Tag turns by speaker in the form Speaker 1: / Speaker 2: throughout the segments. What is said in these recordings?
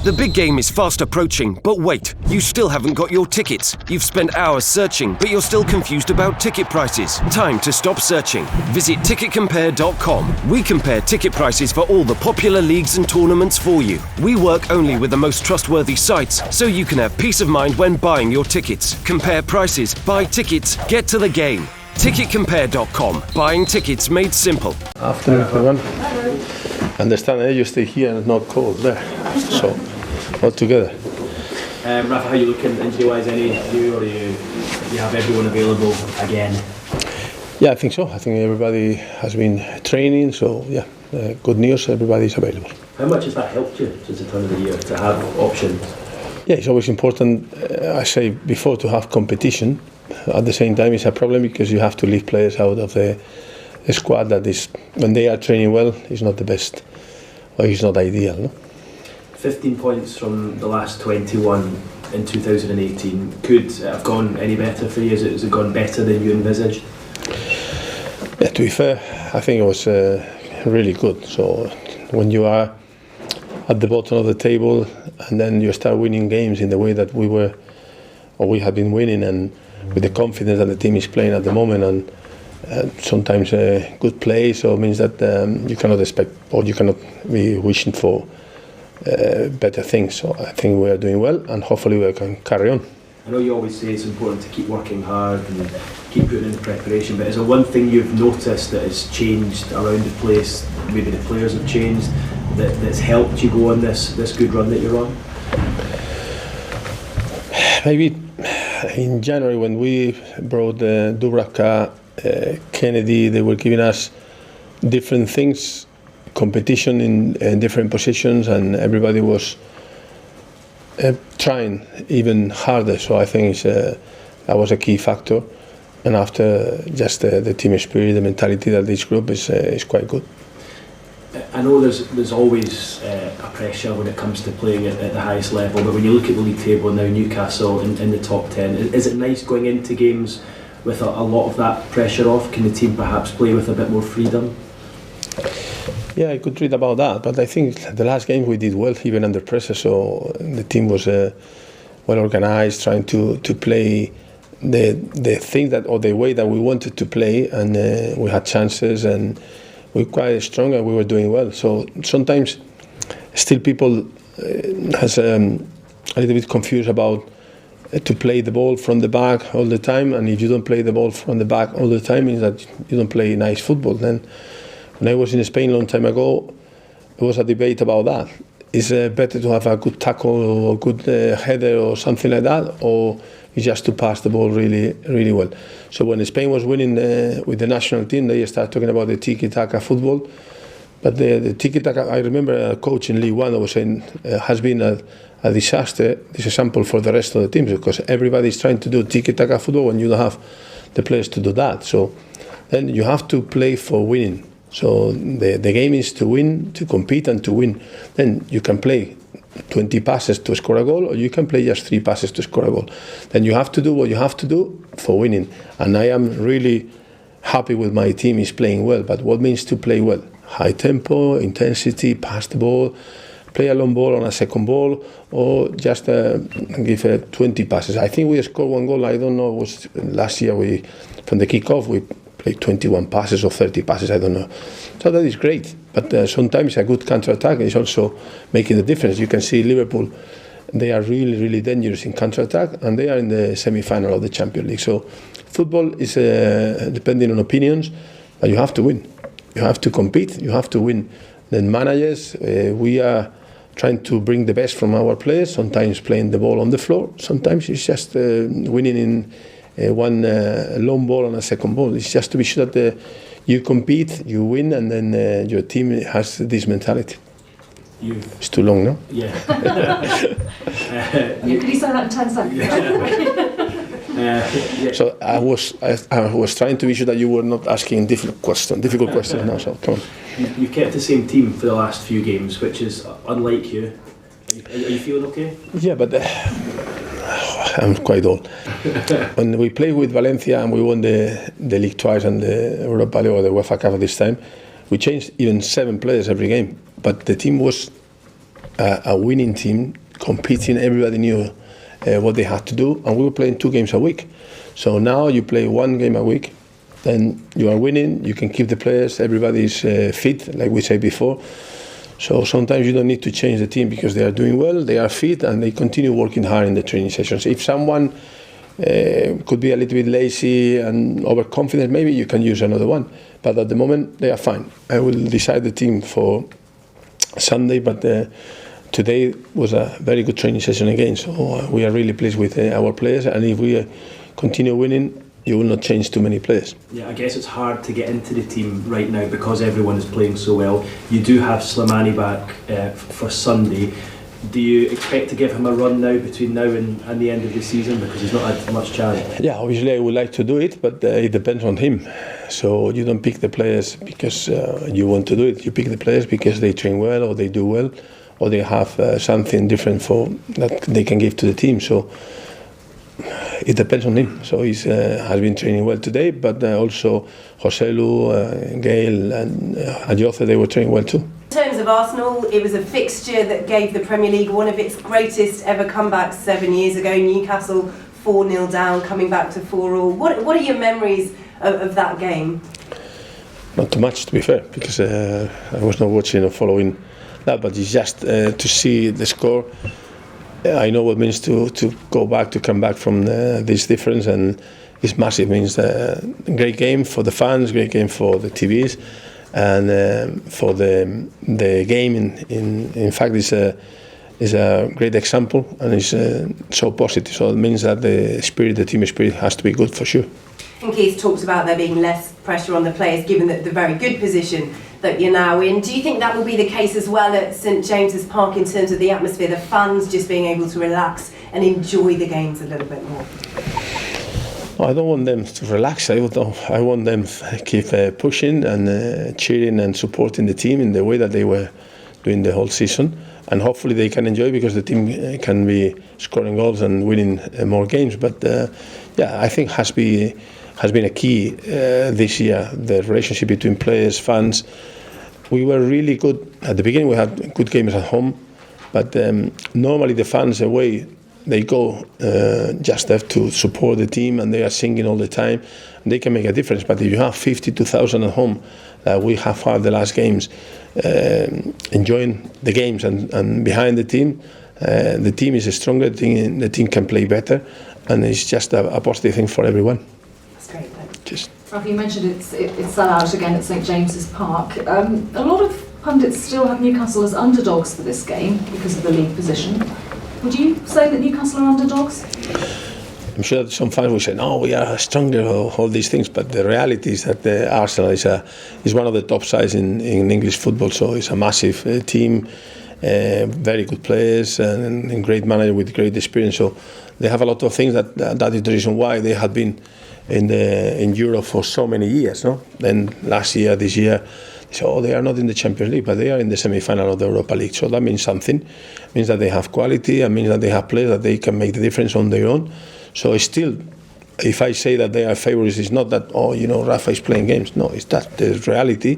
Speaker 1: The big game is fast approaching, but wait, you still haven't got your tickets. You've spent hours searching, but you're still confused about ticket prices. Time to stop searching. Visit ticketcompare.com. We compare ticket prices for all the popular leagues and tournaments for you. We work only with the most trustworthy sites, so you can have peace of mind when buying your tickets. Compare prices, buy tickets, get to the game. Ticketcompare.com. Buying tickets made simple.
Speaker 2: Afternoon, everyone. Understand, you stay here and it's not cold there. So, all together.
Speaker 3: Rafa, how are you looking injury-wise? Any you or you have everyone available again?
Speaker 2: Yeah, I think so. I think everybody has been training, so yeah, good news, everybody's available.
Speaker 3: How much has that helped you since the turn of the year to have options?
Speaker 2: Yeah, it's always important, I say before, to have competition. At the same time, it's a problem because you have to leave players out of the squad that is, when they are training well, is not the best, or it's not ideal. No?
Speaker 3: 15 points from the last 21 in 2018. Could it have gone any better for you? Has it gone better than you envisaged?
Speaker 2: Yeah, to be fair, I think it was really good. So when you are at the bottom of the table and then you start winning games in the way that we have been winning, and with the confidence that the team is playing at the moment, and sometimes good play, so it means that you cannot expect, or you cannot be wishing for better things. So I think we are doing well, and hopefully we can carry on.
Speaker 3: I know you always say it's important to keep working hard and keep putting in the preparation, but is there one thing you've noticed that has changed around the place, maybe the players have changed, that's helped you go on this good run that you're on?
Speaker 2: Maybe in January when we brought Dubravka, Kennedy, they were giving us different things, competition in different positions, and everybody was trying even harder. So I think that was a key factor. And after, just the team spirit, the mentality that this group is quite good.
Speaker 3: I know there's always a pressure when it comes to playing at the highest level, but when you look at the league table now, Newcastle in the top 10, is it nice going into games with a lot of that pressure off? Can the team perhaps play with a bit more freedom?
Speaker 2: Yeah, I could read about that, but I think the last game we did well, even under pressure, so the team was well organized, trying to play the thing that, or the way that we wanted to play, and we had chances, and we were quite strong, and we were doing well. So sometimes still people has a little bit confused about to play the ball from the back all the time, and if you don't play the ball from the back all the time, means that you don't play nice football. Then when I was in Spain a long time ago, there was a debate about that. Is it better to have a good tackle or a good header or something like that, or is just to pass the ball really, really well? So when Spain was winning with the national team, they started talking about the tiki-taka football. But the tiki-taka, I remember a coach in League One that was saying, has been a disaster, this example for the rest of the teams, because everybody is trying to do tiki-taka football when you don't have the players to do that. So then you have to play for winning. So the game is to win, to compete and to win. Then you can play 20 passes to score a goal, or you can play just 3 passes to score a goal. Then you have to do what you have to do for winning. And I am really happy with my team is playing well. But what means to play well? High tempo, intensity, pass the ball, play a long ball on a second ball, or just give 20 passes. I think we scored 1 goal, I don't know, it was last year from the kick-off we played 21 passes or 30 passes, I don't know. So that is great, but sometimes a good counter-attack is also making the difference. You can see Liverpool, they are really, really dangerous in counter-attack, and they are in the semi-final of the Champions League. So football is depending on opinions, but you have to win. You have to compete, you have to win. Then managers, we are trying to bring the best from our players, sometimes playing the ball on the floor, sometimes it's just winning in one long ball and a second ball. It's just to be sure that you compete, you win, and then your team has this mentality. It's too long, no?
Speaker 3: Yeah.
Speaker 4: You can say that in 10 seconds.
Speaker 3: Yeah.
Speaker 2: So I was trying to be sure that you were not asking difficult questions now, so come on.
Speaker 3: You've kept the same team for the last few games, which is unlike you. Are you feeling okay?
Speaker 2: Yeah, but I'm quite old. When we played with Valencia and we won the league twice and the Europa League or the UEFA Cup this time, we changed even 7 players every game. But the team was a winning team, competing. Everybody knew what they had to do, and we were playing 2 games a week. So now you play 1 game a week, then you are winning. You can keep the players. Everybody's fit, like we said before. So sometimes you don't need to change the team because they are doing well, they are fit, and they continue working hard in the training sessions. If someone could be a little bit lazy and overconfident, maybe you can use another one. But at the moment, they are fine. I will decide the team for Sunday, but today was a very good training session again. So we are really pleased with our players, and if we continue winning, you will not change too many players.
Speaker 3: Yeah, I guess it's hard to get into the team right now because everyone is playing so well. You do have Slimani back for Sunday. Do you expect to give him a run now between now and the end of the season, because he's not had much chance?
Speaker 2: Yeah, obviously I would like to do it, but it depends on him. So you don't pick the players because you want to do it. You pick the players because they train well, or they do well, or they have something different that they can give to the team. So it depends on him. So he has been training well today, but also Joselu, Gail and Ayoce, they were training well too.
Speaker 4: In terms of Arsenal, it was a fixture that gave the Premier League one of its greatest ever comebacks 7 years ago. Newcastle 4-0 down, coming back to 4-all. What are your memories of that game?
Speaker 2: Not too much, to be fair, because I was not watching or following that, but it's just to see the score. I know what it means to come back from this difference, and it's massive. It means a great game for the fans, great game for the TVs, and for the game. In fact, is a great example, and it's so positive. So it means that the team spirit has to be good for sure.
Speaker 4: I think he's talked about there being less pressure on the players, given the very good position that you're now in. Do you think that will be the case as well at St James's Park in terms of the atmosphere, the fans just being able to relax and enjoy the games a little bit more?
Speaker 2: No, I don't want them to relax. I want them to keep pushing and cheering and supporting the team in the way that they were doing the whole season. And hopefully they can enjoy, because the team can be scoring goals and winning more games. But yeah, I think has been a key this year, the relationship between players, fans. We were really good at the beginning. We had good games at home, but normally the fans away, they go just have to support the team, and they are singing all the time, and they can make a difference. But if you have 52,000 at home, we have had the last games, enjoying the games and behind the team is stronger, the team can play better, and it's just a positive thing for everyone.
Speaker 4: That's great, thanks.
Speaker 5: Rafa, you mentioned it's sell out again at St James's Park. A lot of pundits still have Newcastle as underdogs for this game because of the league position. Would you say that Newcastle are underdogs?
Speaker 2: I'm sure that some fans will say, no, we are stronger, all these things, but the reality is that Arsenal is one of the top sides in English football, so it's a massive team, very good players, and great manager with great experience. So they have a lot of things that is the reason why they have been in Europe for so many years. No? Then last year, this year, so they are not in the Champions League, but they are in the semi-final of the Europa League. So that means something. It means that they have quality, and means that they have players that they can make the difference on their own. So it's still, if I say that they are favourites, it's not that, Rafa is playing games. No, it's that the reality.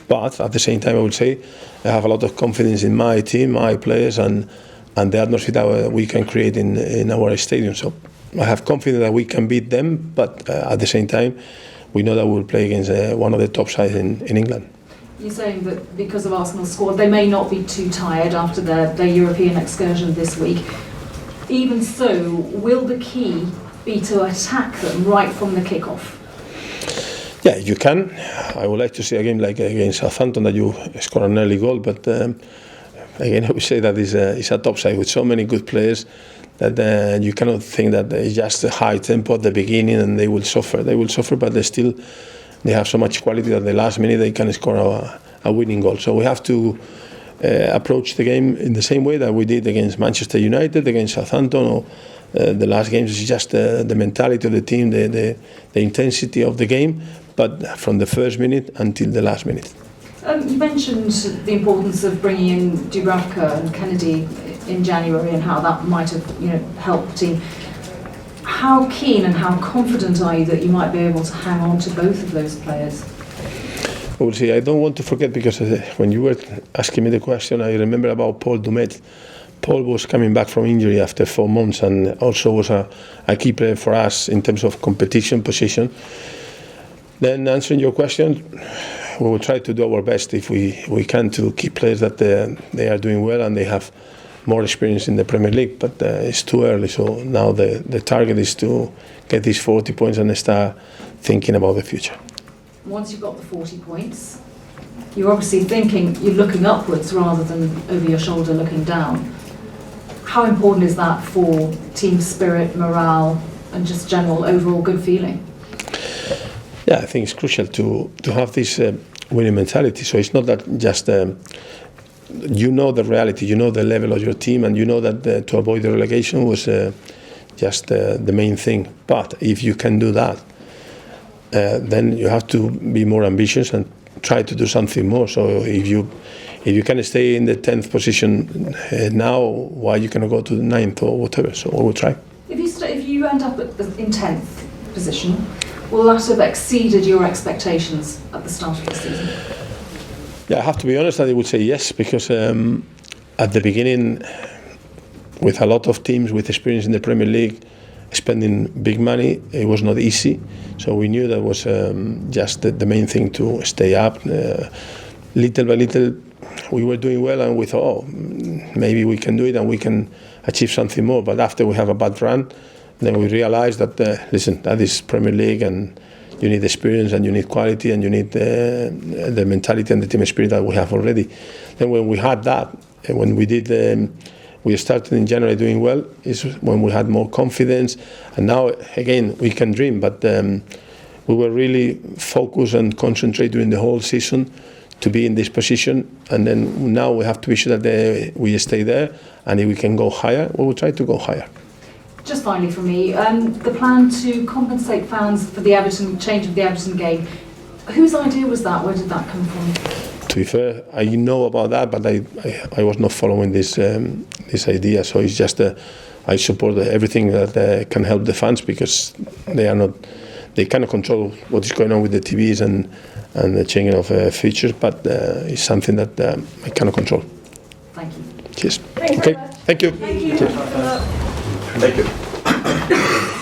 Speaker 2: But at the same time, I would say I have a lot of confidence in my team, my players, and the atmosphere that we can create in our stadium. So I have confidence that we can beat them, but at the same time, we know that we'll play against one of the top sides in England.
Speaker 5: You're saying that because of Arsenal's squad, they may not be too tired after their European excursion this week. Even so, will the key be to attack them right from the kick-off?
Speaker 2: Yeah, you can. I would like to see a game like against Southampton that you score an early goal, but again, I would say that it's a top side with so many good players that you cannot think that it's just a high tempo at the beginning and they will suffer. They will suffer, but they have so much quality that the last minute they can score a winning goal. So we have to approach the game in the same way that we did against Manchester United, against Southampton, or the last games. It's just the mentality of the team, the intensity of the game, but from the first minute until the last minute.
Speaker 5: You mentioned the importance of bringing in Dubravka and Kennedy in January and how that might have helped the team. How keen and how confident are you that you might be able to hang on to both of those players?
Speaker 2: I will say, I don't want to forget, because when you were asking me the question, I remember about Paul Dumet. Paul was coming back from injury after 4 months, and also was a key player for us in terms of competition position. Then answering your question, we will try to do our best if we can to keep players that they are doing well and they have more experience in the Premier League. But it's too early, so now the target is to get these 40 points and start thinking about the future.
Speaker 5: Once you've got the 40 points, you're obviously thinking, you're looking upwards rather than over your shoulder looking down. How important is that for team spirit, morale, and just general overall good feeling?
Speaker 2: Yeah, I think it's crucial to have this winning mentality. So it's not that just you know the reality, you know the level of your team, and you know that to avoid the relegation was just the main thing. But if you can do that, then you have to be more ambitious and try to do something more. So if you can stay in the 10th position now, why you cannot go to the 9th or whatever? So we'll try.
Speaker 5: If you end up in 10th position, will that have exceeded your expectations at the start of the season?
Speaker 2: Yeah, I have to be honest, I would say yes, because at the beginning, with a lot of teams with experience in the Premier League, spending big money, it was not easy. So we knew that was just the main thing to stay up. Little by little, we were doing well, and we thought, maybe we can do it and we can achieve something more. But after we have a bad run, then we realized that, listen, that is Premier League, and you need experience, and you need quality, and you need the mentality and the team spirit that we have already. Then when we had that, when we started in January doing well, is when we had more confidence. And now, again, we can dream, but we were really focused and concentrate during the whole season to be in this position. And then now we have to be sure that we stay there, and if we can go higher, we will try to go higher.
Speaker 5: Just finally for me, the plan to compensate fans for the change of the Everton game, whose idea was that? Where did that come from?
Speaker 2: To be fair, I know about that, but I was not following this idea. So it's just I support everything that can help the fans, because they cannot control what is going on with the TVs and the changing of features, but it's something that I cannot control.
Speaker 5: Thank you.
Speaker 2: Cheers.
Speaker 4: Thanks
Speaker 2: Okay.
Speaker 4: very much.
Speaker 2: Thank you.
Speaker 4: Thank you.
Speaker 2: Cheers. Thank you.